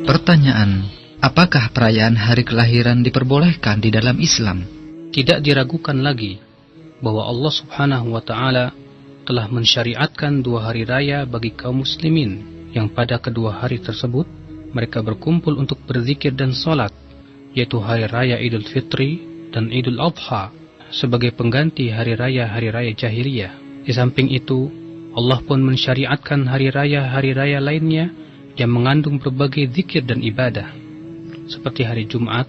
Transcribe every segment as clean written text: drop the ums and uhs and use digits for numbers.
Pertanyaan, apakah perayaan hari kelahiran diperbolehkan di dalam Islam? Tidak diragukan lagi bahwa Allah Subhanahu wa Ta'ala telah mensyariatkan 2 hari raya bagi kaum muslimin, yang pada kedua hari tersebut mereka berkumpul untuk berzikir dan sholat, yaitu hari raya Idul Fitri dan Idul Adha sebagai pengganti hari raya jahiliyah. Di samping itu, Allah pun mensyariatkan hari raya lainnya yang mengandung berbagai zikir dan ibadah, seperti hari Jumat,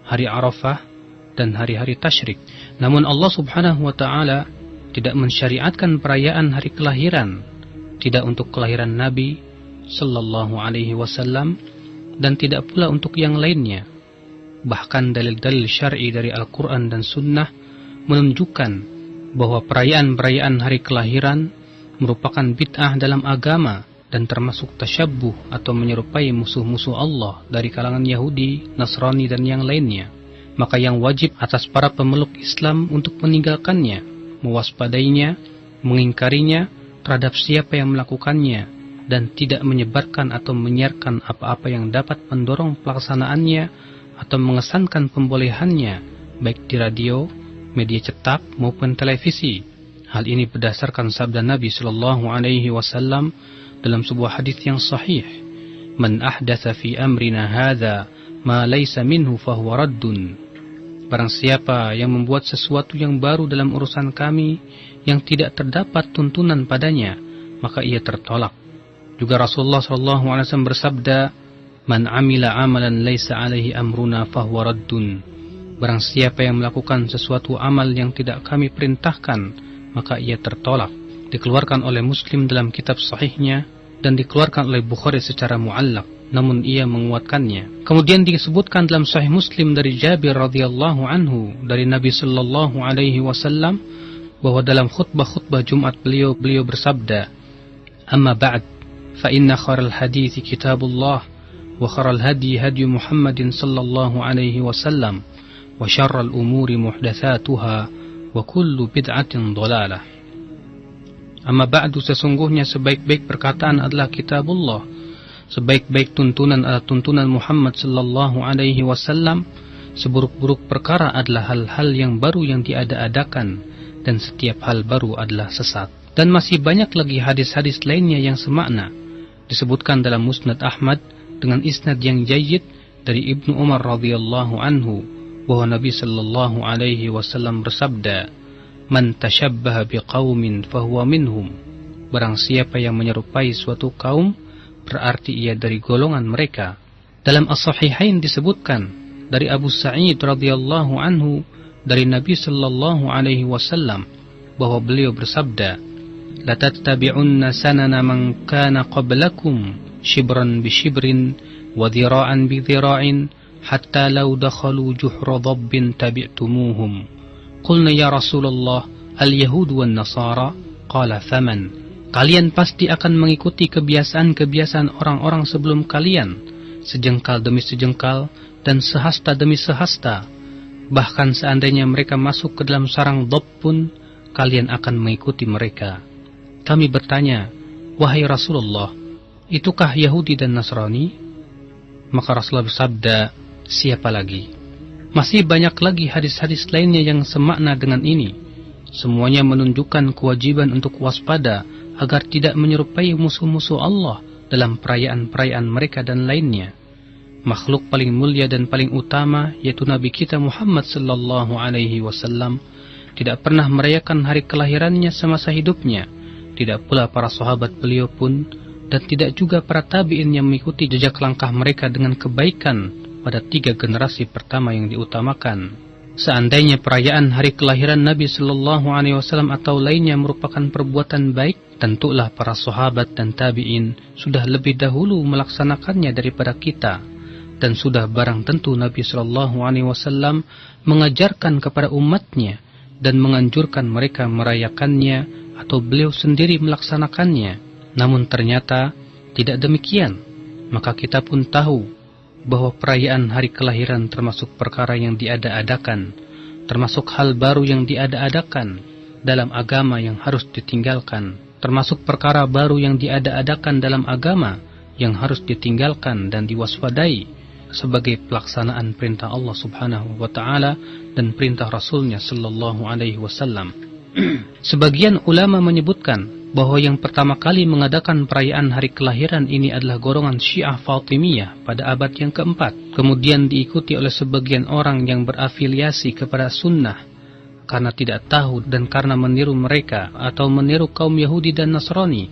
hari Arafah, dan hari-hari tasyrik. Namun Allah Subhanahu wa Ta'ala tidak mensyariatkan perayaan hari kelahiran, tidak untuk kelahiran Nabi Sallallahu Alaihi Wasallam, dan tidak pula untuk yang lainnya. Bahkan dalil-dalil syar'i dari Al-Quran dan Sunnah menunjukkan bahwa perayaan-perayaan hari kelahiran merupakan bid'ah dalam agama dan termasuk tasyabbuh atau menyerupai musuh-musuh Allah dari kalangan Yahudi, Nasrani, dan yang lainnya. Maka yang wajib atas para pemeluk Islam untuk meninggalkannya, mewaspadainya, mengingkarinya terhadap siapa yang melakukannya, dan tidak menyebarkan atau menyiarkan apa-apa yang dapat mendorong pelaksanaannya atau mengesankan pembolehannya, baik di radio, media cetak, maupun televisi. Hal ini berdasarkan sabda Nabi Sallallahu Alaihi Wasallam dalam sebuah hadis yang sahih, "Man ahdatha fi amrina hadza ma laysa minhu fahuwa raddun." Barang siapa yang membuat sesuatu yang baru dalam urusan kami yang tidak terdapat tuntunan padanya, maka ia tertolak. Juga Rasulullah SAW bersabda, "Man amila amalan laysa alaihi amruna fahuwa raddun." Barang siapa yang melakukan sesuatu amal yang tidak kami perintahkan, maka ia tertolak. Dikeluarkan oleh Muslim dalam kitab sahihnya dan dikeluarkan oleh Bukhari secara mu'allaq, namun ia menguatkannya. Kemudian disebutkan dalam Sahih Muslim dari Jabir radhiyallahu anhu dari Nabi sallallahu alaihi wasallam bahwa dalam khutbah Jumat beliau bersabda, "Amma ba'd, fa inna khairal hadithi kitabullah wa khairal hadi Muhammadin sallallahu alaihi wasallam wa syarral umuri muhdatsatuha wa kullu bid'atin dhalalah." Amma ba'du, sesungguhnya sebaik-baik perkataan adalah kitabullah, sebaik-baik tuntunan adalah tuntunan Muhammad sallallahu alaihi wasallam, seburuk-buruk perkara adalah hal-hal yang baru yang diada-adakan, dan setiap hal baru adalah sesat. Dan masih banyak lagi hadis-hadis lainnya yang semakna. Disebutkan dalam Musnad Ahmad dengan isnad yang jayyid dari Ibnu Umar radhiyallahu anhu bahwa Nabi sallallahu alaihi wasallam bersabda, "Man tashabbaha biqaumin fahuwa minhum." Barang siapa yang menyerupai suatu kaum, berarti ia dari golongan mereka. Dalam As-Sahihain disebutkan dari Abu Sa'id radhiyallahu anhu dari Nabi sallallahu alaihi wasallam bahwa beliau bersabda, "La tattabi'unna sanana man kana qablakum shibran bi shibrin wa dhira'an bi dhira'in hatta law dakhalu juhra dhabbin tabi'tumuhum." Qulna ya Rasulullah, al-yahud wan nasara? Qala faman? Kalian pasti akan mengikuti kebiasaan-kebiasaan orang-orang sebelum kalian, sejengkal demi sejengkal dan sehasta demi sehasta. Bahkan seandainya mereka masuk ke dalam sarang dhab pun, kalian akan mengikuti mereka. Kami bertanya, "Wahai Rasulullah, itukah Yahudi dan Nasrani?" Maka Rasulullah bersabda, "Siapa lagi?" Masih banyak lagi hadis-hadis lainnya yang semakna dengan ini. Semuanya menunjukkan kewajiban untuk waspada agar tidak menyerupai musuh-musuh Allah dalam perayaan-perayaan mereka dan lainnya. Makhluk paling mulia dan paling utama, yaitu Nabi kita Muhammad sallallahu alaihi wasallam, tidak pernah merayakan hari kelahirannya semasa hidupnya. Tidak pula para sahabat beliau pun, dan tidak juga para tabi'in yang mengikuti jejak langkah mereka dengan kebaikan pada 3 generasi pertama yang diutamakan. Seandainya perayaan hari kelahiran Nabi sallallahu alaihi wasallam atau lainnya merupakan perbuatan baik, tentulah para sahabat dan tabi'in sudah lebih dahulu melaksanakannya daripada kita. Dan sudah barang tentu Nabi sallallahu alaihi wasallam mengajarkan kepada umatnya dan menganjurkan mereka merayakannya atau beliau sendiri melaksanakannya. Namun ternyata tidak demikian. Maka kita pun tahu bahwa perayaan hari kelahiran termasuk perkara yang diada-adakan, termasuk hal baru yang diada-adakan dalam agama yang harus ditinggalkan, termasuk perkara baru yang diada-adakan dalam agama yang harus ditinggalkan dan diwaspadai sebagai pelaksanaan perintah Allah Subhanahu wa taala dan perintah Rasulnya sallallahu alaihi wasallam. Sebagian ulama menyebutkan bahwa yang pertama kali mengadakan perayaan hari kelahiran ini adalah golongan Syiah Fatimiyah pada abad yang keempat. Kemudian diikuti oleh sebagian orang yang berafiliasi kepada sunnah karena tidak tahu dan karena meniru mereka atau meniru kaum Yahudi dan Nasrani.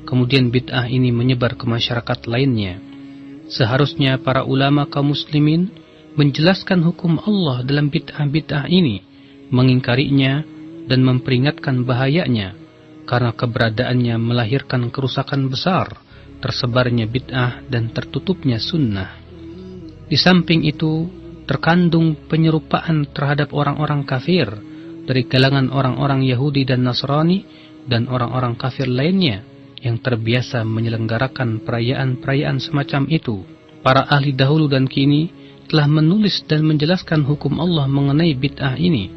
Kemudian bid'ah ini menyebar ke masyarakat lainnya. Seharusnya para ulama kaum muslimin menjelaskan hukum Allah dalam bid'ah-bid'ah ini, mengingkarinya dan memperingatkan bahayanya, karena keberadaannya melahirkan kerusakan besar, tersebarnya bid'ah dan tertutupnya sunnah. Di samping itu, terkandung penyerupaan terhadap orang-orang kafir dari kalangan orang-orang Yahudi dan Nasrani dan orang-orang kafir lainnya yang terbiasa menyelenggarakan perayaan-perayaan semacam itu. Para ahli dahulu dan kini telah menulis dan menjelaskan hukum Allah mengenai bid'ah ini.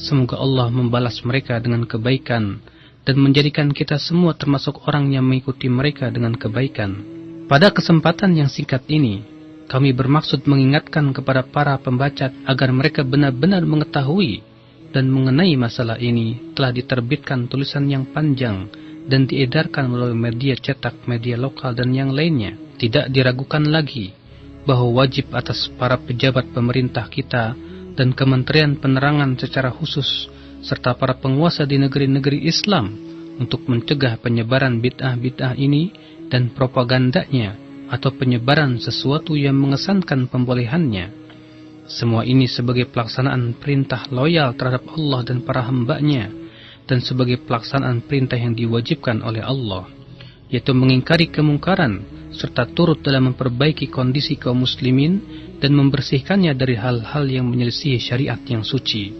Semoga Allah membalas mereka dengan kebaikan dan menjadikan kita semua termasuk orang yang mengikuti mereka dengan kebaikan. Pada kesempatan yang singkat ini, kami bermaksud mengingatkan kepada para pembaca agar mereka benar-benar mengetahui dan mengenai masalah ini. Telah diterbitkan tulisan yang panjang dan diedarkan melalui media cetak, media lokal dan yang lainnya. Tidak diragukan lagi bahwa wajib atas para pejabat pemerintah kita dan Kementerian Penerangan secara khusus serta para penguasa di negeri-negeri Islam untuk mencegah penyebaran bid'ah-bid'ah ini dan propagandanya atau penyebaran sesuatu yang mengesankan pembolehannya. Semua ini sebagai pelaksanaan perintah loyal terhadap Allah dan para hamba-Nya dan sebagai pelaksanaan perintah yang diwajibkan oleh Allah, yaitu mengingkari kemungkaran serta turut dalam memperbaiki kondisi kaum muslimin dan membersihkannya dari hal-hal yang menyelisihi syariat yang suci.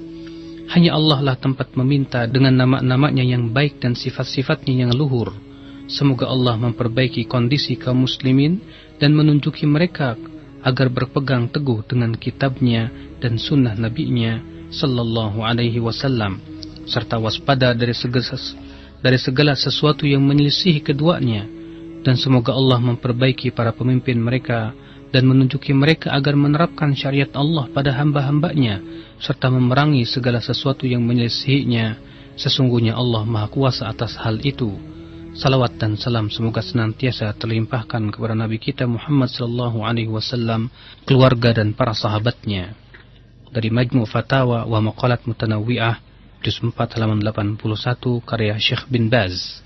Hanya Allah lah tempat meminta dengan nama-namanya yang baik dan sifat-sifatnya yang luhur. Semoga Allah memperbaiki kondisi kaum muslimin dan menunjuki mereka agar berpegang teguh dengan kitabnya dan sunnah nabinya sallallahu alaihi wasallam, serta waspada dari segala sesuatu yang menyelisihi keduanya. Dan semoga Allah memperbaiki para pemimpin mereka dan menunjuki mereka agar menerapkan syariat Allah pada hamba-hambanya serta memerangi segala sesuatu yang menyelisihinya. Sesungguhnya Allah Maha Kuasa atas hal itu. Salawat dan salam semoga senantiasa terlimpahkan kepada Nabi kita Muhammad sallallahu alaihi wasallam, keluarga dan para sahabatnya. Dari Majmu' Fatawa wa Maqalat Mutanawwi'ah, juz 4 halaman 81, karya Syekh bin Baz.